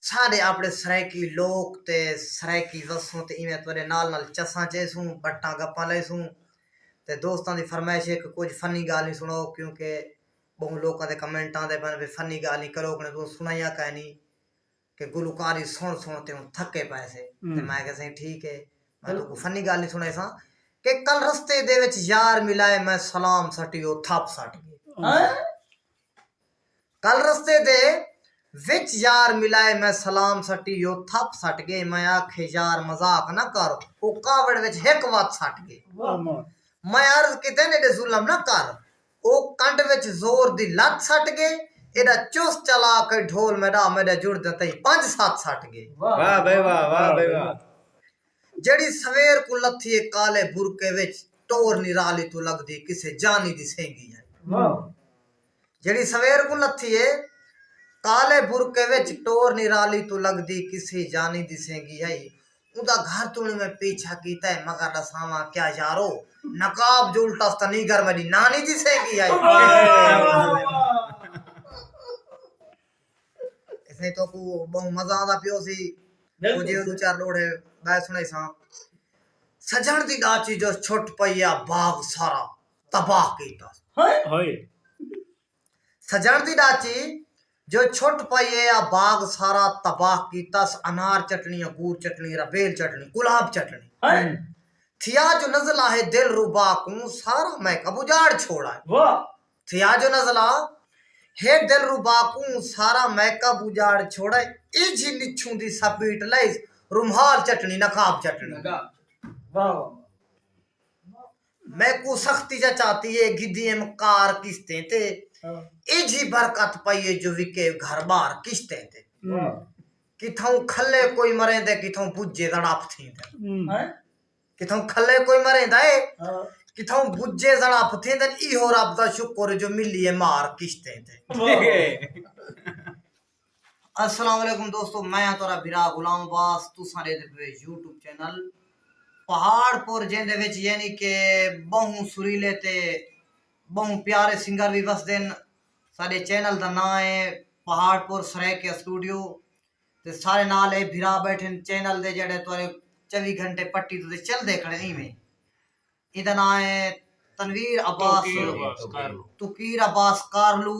सारे अपने सरायकी लोग ते सरायकी वसों ते इवें तोरे नाल चस्सां चेसूं बट्टा गप्पां लेसूं ते दोस्तां दी फरमाइश है कि कुछ फनी गाल नहीं सुनाओ क्योंकि बहु लोगों के कमेंट आंदे पन भी फनी गाल नहीं करो कने तू सुनाइया कहनी कि गुलकारी सुन सुन ते हूं थके पैसे ते मैं कह सही ठीक है मैं तो फनी गाल नहीं सुनाई सा कि कल रस्ते दे विच यार मिलाए मैं सलाम सटियो थप सट गए कल रस्ते दे विच यार मिलाए मैं सलाम सटियो थप सट गए मैं आखे यार मजाक ना कर ओ कावड़ विच एक बात सट गए मैं अर्ज किते ने दे जुल्म ना कर ओ कंड विच जोर दी लत सट गए एदा चुस चला के ढोल मेरा मेरे जुड़ दते 5-7 सट गए वाह भाई वाह जड़ी सवेर को लथी काले बुरके विच टोर निराली तो लगदी किसे जानी दी सेंगी है जड़ी सवेर को लथी है काले बुरके विच टोर निराली तो लगदी किसे जानी दी सेंगी है उदा घर तुण में पीछा कीता है मगर दसावा क्या यारो नकाब जो उल्टा तनी घर मेरी नानी दी सेंगी है ऐसे तो को बहु मजा आदा पियो सी मुझे दो चार लोड़ है मैं सुनाई सा सजण दी डाची जो छुट पईया बाग सारा तबाह कीता होय सजण दी डाची जो छुट पईया बाग सारा तबाह कीता अनार चटनी अंगूर चटनी रबेल चटनी गुलाब चटनी थिया जो नजला है दिल रुबा को सारा मैं कबुजाड़ छोड़ा वाह थिया जो नजला हे दिल रुबा को सारा मैं कबुजाड़ छोड़ा इजी निछू दी सपीट लाई रुमाल चटनी नकाब चटनी वाह मैं को सख्ती जा चाहती है गिद्दी में कार किस्तें ते इजी बरकत पाइए जो विके घर बार किस्तें ते किथों खल्ले कोई मरे दे किथों बुज्जे दड़ाप थी दे किथों खल्ले कोई मरे दे किथों बुज्जे दड़ाप थी दे इहो रब दा शुक्र जो मिली है मार किस्तें ते अस्सलाम वालेकुम दोस्तों मैं तोरा बिरा गुलाम अब्बास तू सारे दे YouTube चैनल पहाड़पुर जेंदे विच यानी के बहु सुरीले ते बहु प्यारे सिंगर भी वसदे न साडे चैनल दा नाम है पहाड़पुर सरायके स्टूडियो ते सारे नाल ए भिरा बैठे चैनल दे जेड़े तोरे 24 घंटे पट्टी तो चलदे खड़े नहीं में इदा नाम है तनवीर अब्बास तुकीर अब्बास कारलू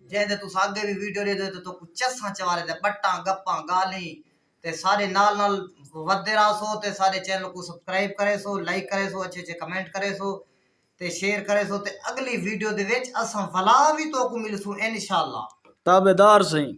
जेंदे तू आगे भी वीडियो दे दे तो कुछ चस्सा चवारे दे बट्टा गप्पा गाली ते सारे नाल नाल वधदे रहो ते सारे चैनल को सब्सक्राइब करे सो लाइक करे सो अच्छे अच्छे कमेंट करे सो ते शेयर करे सो ते अगली वीडियो दे विच असां वला भी तो को मिलसू इंशाअल्लाह ताबेदार सही